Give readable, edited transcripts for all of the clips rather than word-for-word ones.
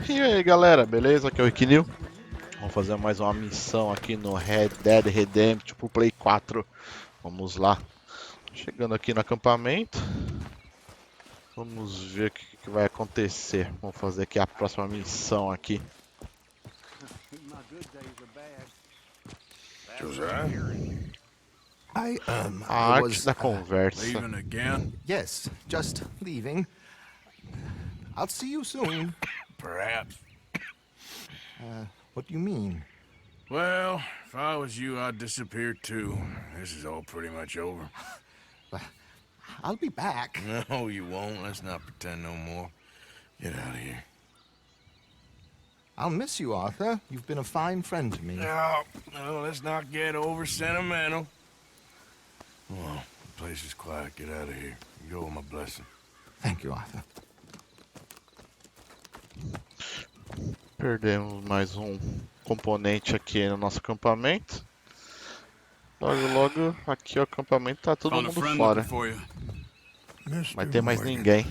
E aí galera, beleza? Aqui é o Rikneo. Vamos fazer mais uma missão aqui no Red Dead Redemption pro Play 4. Vamos lá. Chegando aqui no acampamento. Vamos ver o que vai acontecer. Vamos fazer aqui a próxima missão aqui. Josiah? A arte da conversa. Leaving again? Yes, just leaving. I'll see you soon. Perhaps. What do you mean? Well, if I was you, I'd disappear too. This is all pretty much over. I'll be back. No, you won't. Let's not pretend no more. Get out of here. I'll miss you, Arthur. You've been a fine friend to me. No, let's not get over sentimental. Well, the place is quiet. Get out of here. You go with my blessing. Thank you, Arthur. Perdemos mais um componente aqui no nosso acampamento. Logo aqui o acampamento tá todo mundo fora. Vai ter mais ninguém.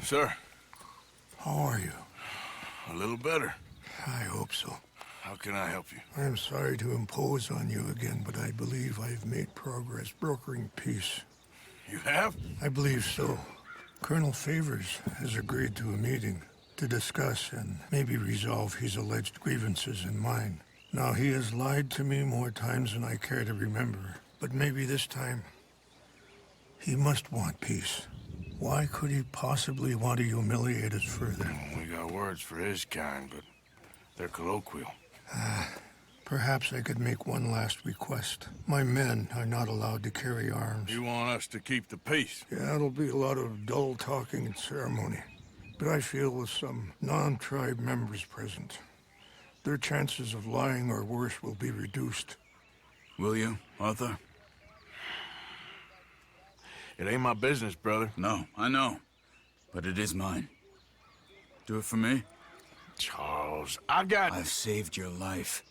Sir. How are you? A little better. I hope so. How can I help you? I am sorry to impose on you again, but I believe I've made progress brokering peace. You have? I believe so. Colonel Favors has agreed to a meeting to discuss and maybe resolve his alleged grievances and mine. Now, he has lied to me more times than I care to remember, but maybe this time he must want peace. Why could he possibly want to humiliate us further? We got words for his kind, but they're colloquial. Perhaps I could make one last request. My men are not allowed to carry arms. You want us to keep the peace? Yeah, it'll be a lot of dull talking and ceremony. But I feel with some non-tribe members present, their chances of lying or worse will be reduced. Will you, Arthur? It ain't my business, brother. No, I know. But it is mine. Do it for me? Charles, I've saved your life.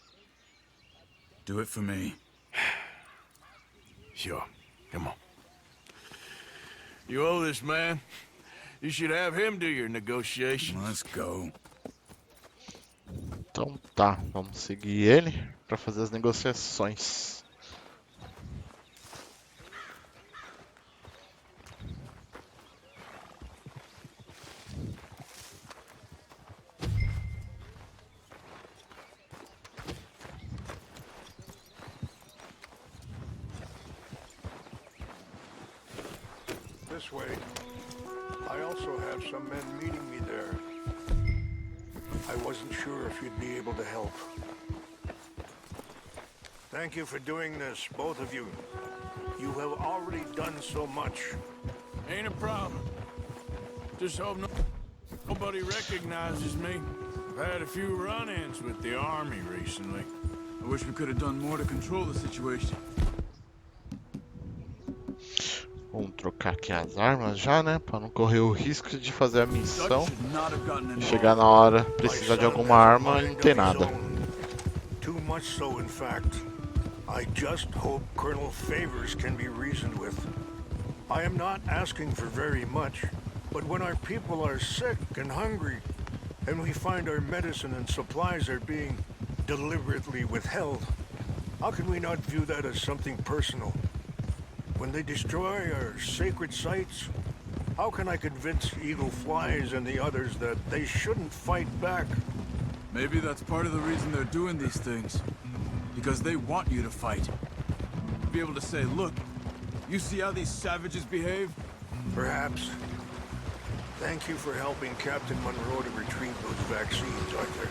Do it for me. Sure. Come on. You owe this man. You should have him do your negotiations. Let's go. Então tá, vamos seguir ele para fazer as negociações. This way. I also have some men meeting me there. I wasn't sure if you'd be able to help. Thank you for doing this, both of you. You have already done so much. Ain't a problem. Just hope nobody recognizes me. I've had a few run-ins with the army recently. I wish we could have done more to control the situation. Vamos trocar aqui as armas já, né? Para não correr o risco de fazer a missão e chegar na hora, precisar de alguma arma e não ter nada. Too much so, in fact. I just hope Colonel Favors can be reasoned with. I am not asking for very much, but when our people are sick and hungry, and we find our medicine and supplies are being deliberately withheld, how can we not view that as something personal? When they destroy our sacred sites, how can I convince Eagle Flies and the others that they shouldn't fight back? Maybe that's part of the reason they're doing these things. Because they want you to fight. Be able to say, look, you see how these savages behave? Perhaps. Thank you for helping Captain Monroe to retrieve those vaccines, Arthur.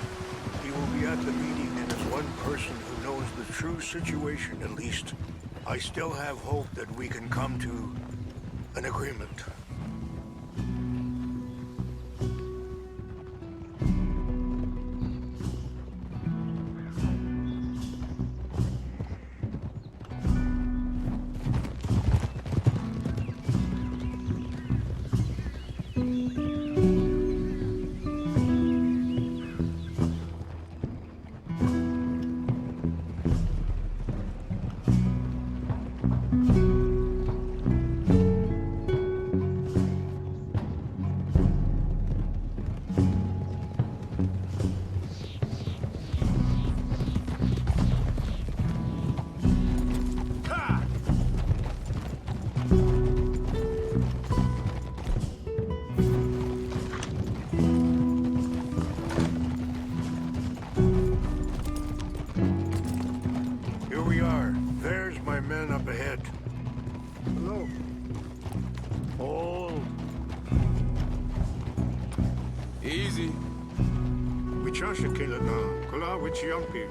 He will be at the meeting and is one person who knows the true situation, at least. I still have hope that we can come to an agreement. Chasha Kilana, Kula Wichiampi,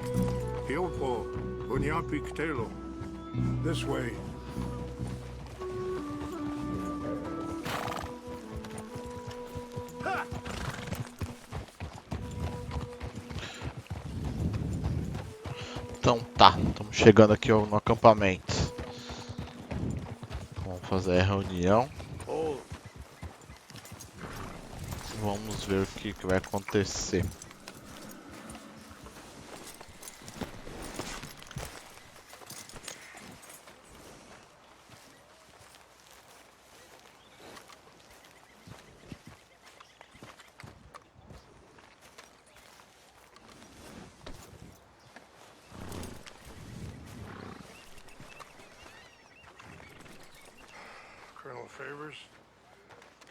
Hiopo, Unyampi Ktelo. This way. Então tá, estamos chegando aqui no acampamento. Vamos fazer a reunião. Vamos ver o que vai acontecer. Colonel Favors,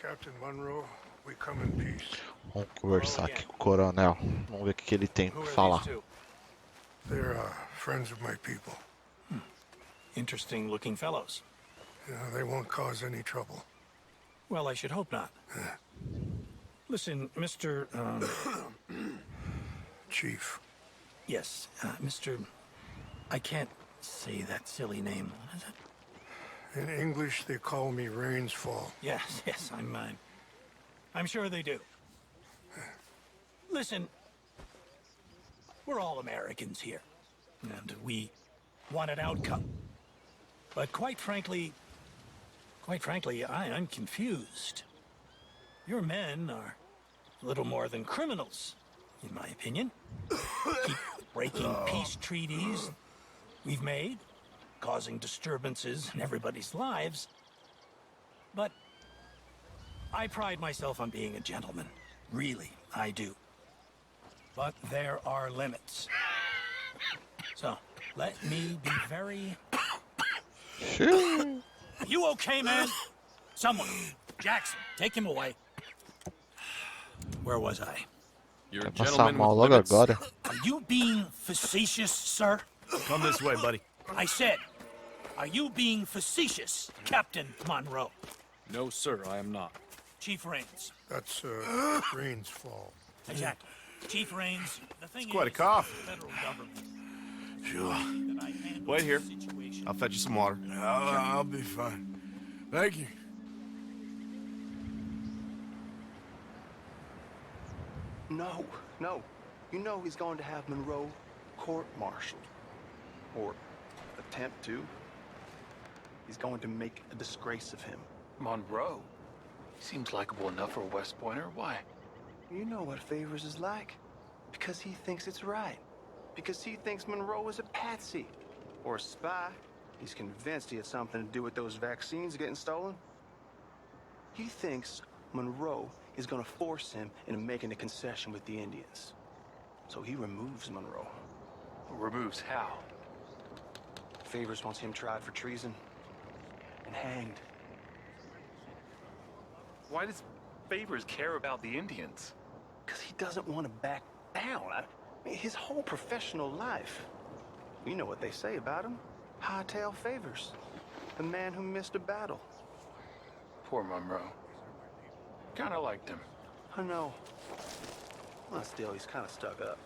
Captain Monroe, we come in peace. Vamos conversar aqui com o coronel. Vamos ver o que ele tem para falar. They're friends of my people. Interesting looking fellows. Yeah, they won't cause any trouble. Well, I should hope not. Listen, Mr. Chief. Yes, Mr. I can't say that silly name. What is it? In English, they call me Rainsfall. Yes, I'm sure they do. Listen, we're all Americans here, and we want an outcome. But quite frankly, I'm confused. Your men are a little more than criminals, in my opinion. Keep breaking peace treaties we've made, causing disturbances in everybody's lives. But I pride myself on being a gentleman. Really, I do. But there are limits. So, let me be very... Xiii. You okay, man? Someone. Jackson, take him away. Where was I? Vai passar mal logo agora. Are you being facetious, sir? Come this way, buddy. I said, are you being facetious, Captain Monroe? No, sir, I am not. Chief Raines. That's Rainsfall. Exactly. Chief Raines, the thing quite a is, cough. the federal government. Sure. that I handle Wait here. the situation. I'll fetch you some water. I'll be fine. Thank you. No. You know he's going to have Monroe court-martialed. Or attempt to. He's going to make a disgrace of him. Monroe? He seems likable enough for a West Pointer. Why? You know what Favors is like. Because he thinks it's right. Because he thinks Monroe is a patsy. Or a spy. He's convinced he had something to do with those vaccines getting stolen. He thinks Monroe is gonna force him into making a concession with the Indians. So he removes Monroe. Removes how? Favors wants him tried for treason and hanged. Why does Favors care about the Indians? Because he doesn't want to back down. I mean, his whole professional life. You know what they say about him. Hightail Favors. The man who missed a battle. Poor Monroe. Kinda liked him. I know. Well, still, he's kind of stuck up.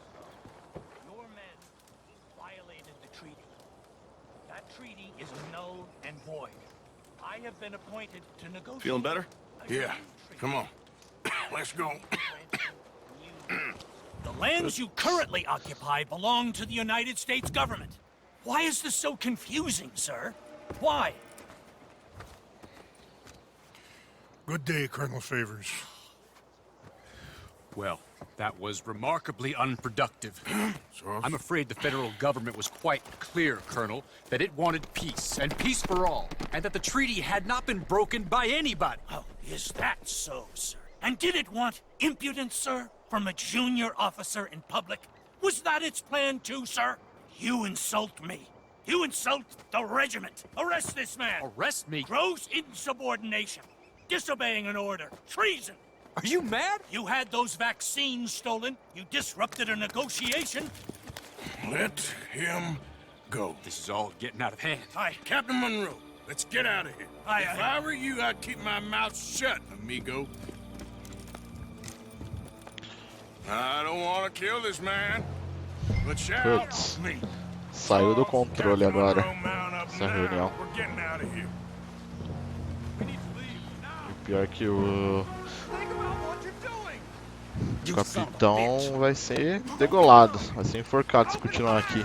Your men violated the treaty. That treaty is null and void. I have been appointed to negotiate. Feeling better? Yeah, come on. Let's go. The lands you currently occupy belong to the United States government. Why is this so confusing, sir? Why? Good day, Colonel Favors. Well, that was remarkably unproductive. So? I'm afraid the federal government was quite clear, Colonel, that it wanted peace, and peace for all, and that the treaty had not been broken by anybody. Oh, is that so, sir? And did it want impudence, sir, from a junior officer in public? Was that its plan too, sir? You insult me. You insult the regiment. Arrest this man. Arrest me? Gross insubordination. Disobeying an order. Treason. Are you mad? You had those vaccines stolen. You disrupted a negotiation. Let him go. This is all getting out of hand. Aye. Captain Monroe, let's get out of here. Aye, If aye. I were you, I'd keep my mouth shut, amigo. I don't want to kill this man, but shout Putz, me. saiu do controle Captain agora Monroe, mount up essa now. reunião. We're getting out of here. E pior que o Think about what you're doing. capitão vai ser degolado, vai ser enforcado se continuar aqui.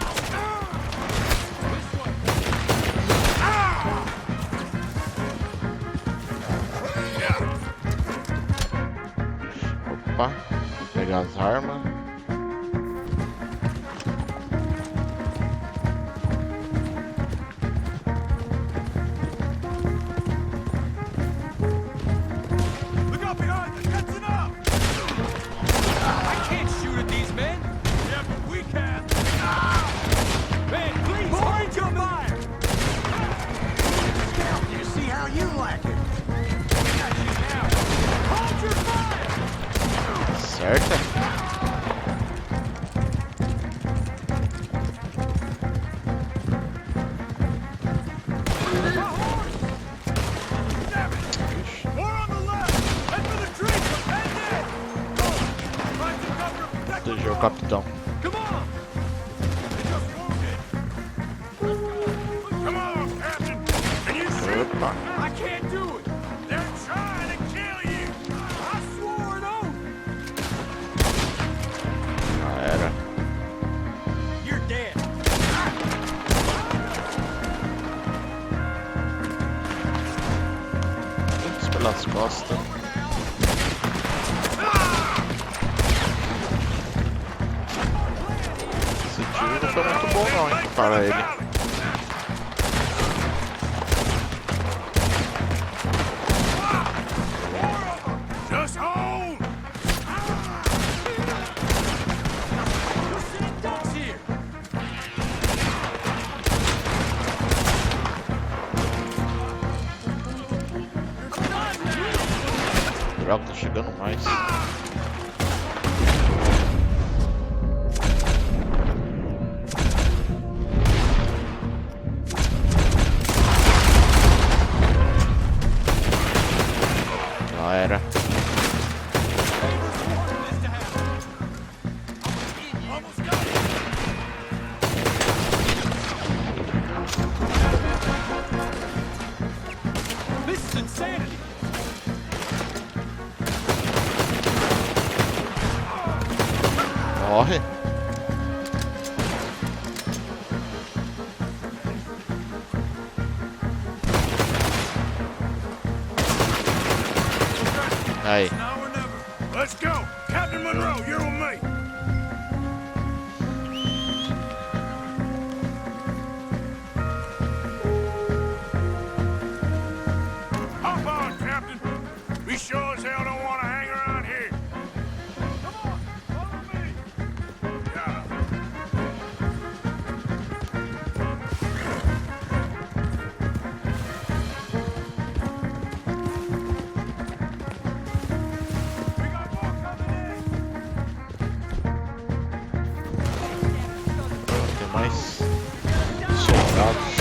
Opa, vou pegar as armas. Look out behind you. Catching up. I can't shoot at these men! Yeah, but we can. Man, please hold your fire! You see how you like it? Hold your fire! Certo? More on the left. Head for the trees. Head in. Go. Find some cover. Protect the Protegeu o road. capitão. Come on. They just wounded. Come on, Captain. Can you shoot? Opa, I can't do it! They're trying to kill you. I swore an oath! já era. You're dead! Putz, pelas costas. Esse tiro não foi muito bom não, hein, para ele. Just hold. You're sitting ducks here! Droga, tá chegando mais. Já era. Almost got it. This is insanity! Morre. Aí. Now or never. Let's go. Captain Monroe, you're with me. Hop on, Captain. We sure as hell don't want to hang around here. Come on, follow me. Yeah. We got more coming in. Tem mais soldados.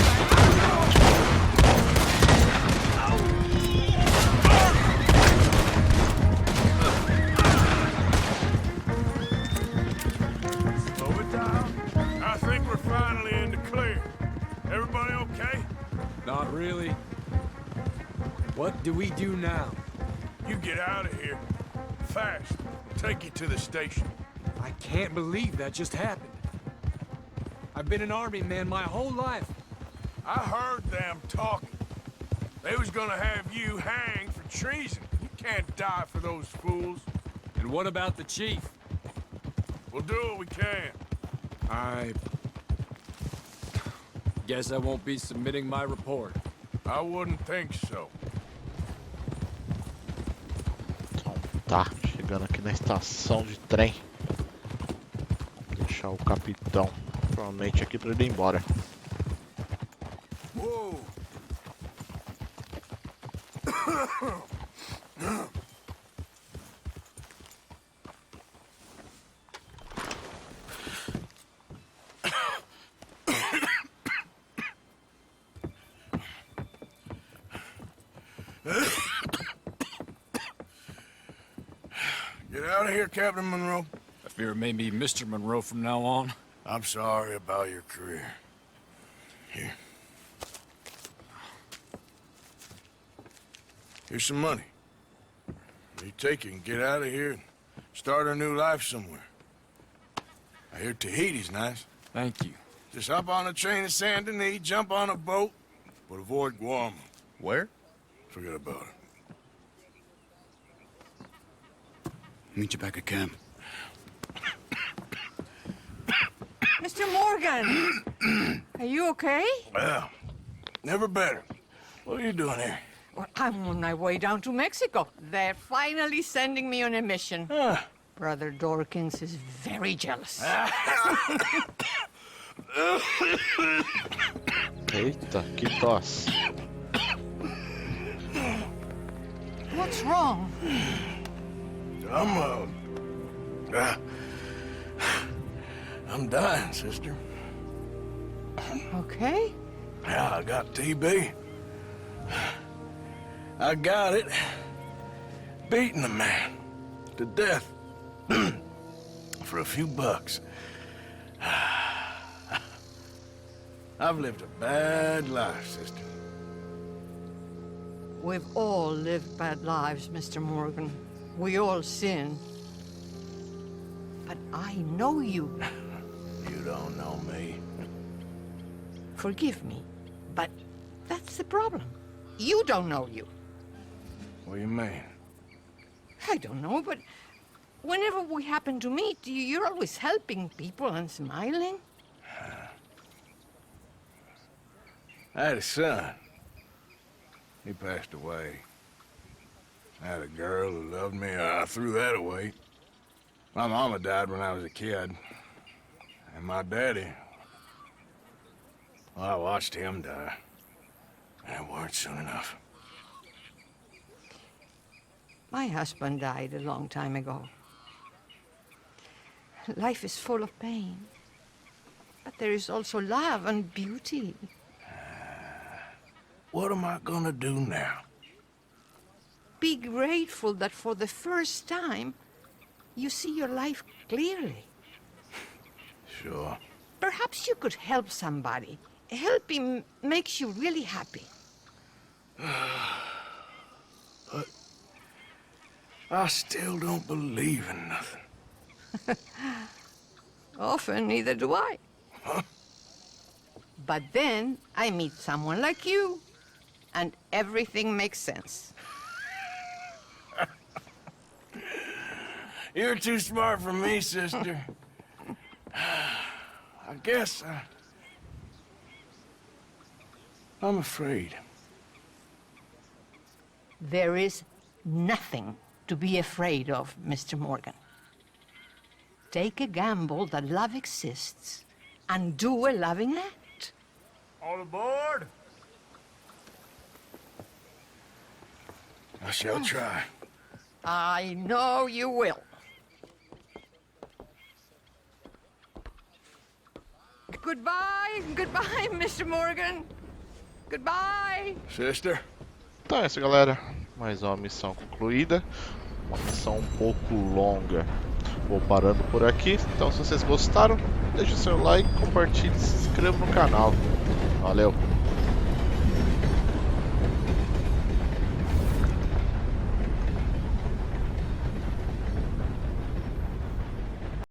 Slow it down. I think we're finally in the clear. Everybody okay? Not really. What do we do now? You get out of here. Fast. Take you to the station. I can't believe that just happened. I've been an army man my whole life. I heard them talking. They was gonna have you hanged for treason. You can't die for those fools. And what about the chief? We'll do what we can. I guess I won't be submitting my report. I wouldn't think so. Então tá, chegando aqui na estação de trem. Deixar o capitão provavelmente aqui pra ele ir embora. Whoa. Get out of here, Captain Monroe. Fear it may be Mr. Monroe from now on. I'm sorry about your career. Here. Here's some money. You take it and get out of here and start a new life somewhere. I hear Tahiti's nice. Thank you. Just hop on a train to Saint Denis, jump on a boat, but avoid Guam. Where? Forget about it. Meet you back at camp. Mr. Morgan! Are you okay? Well, never better. What are you doing here? Well, I'm on my way down to Mexico. They're finally sending me on a mission. Brother Dorkins is very jealous. Eita, que tosse. What's wrong? I'm dying, sister. Okay. Yeah, I got TB. I got it. Beating a man to death for a few bucks. I've lived a bad life, sister. We've all lived bad lives, Mr. Morgan. We all sin. But I know you. You don't know me. Forgive me, but that's the problem. You don't know you. What do you mean? I don't know, but whenever we happen to meet, you're always helping people and smiling. I had a son. He passed away. I had a girl who loved me. I threw that away. My mama died when I was a kid. And my daddy, well, I watched him die. And it weren't soon enough. My husband died a long time ago. Life is full of pain. But there is also love and beauty. What am I gonna do now? Be grateful that for the first time, you see your life clearly. Sure. Perhaps you could help somebody. Helping makes you really happy. But I still don't believe in nothing. Often, neither do I. Huh? But then I meet someone like you, and everything makes sense. You're too smart for me, sister. I guess I'm afraid. There is nothing to be afraid of, Mr. Morgan. Take a gamble that love exists and do a loving act. All aboard? I shall try. I know you will. Goodbye, goodbye, Mr. Morgan. Goodbye. Sister? Então é isso, galera. Mais uma missão concluída. Uma missão um pouco longa. Vou parando por aqui. Então, se vocês gostaram, deixe seu like, compartilhe e se inscreva no canal. Valeu!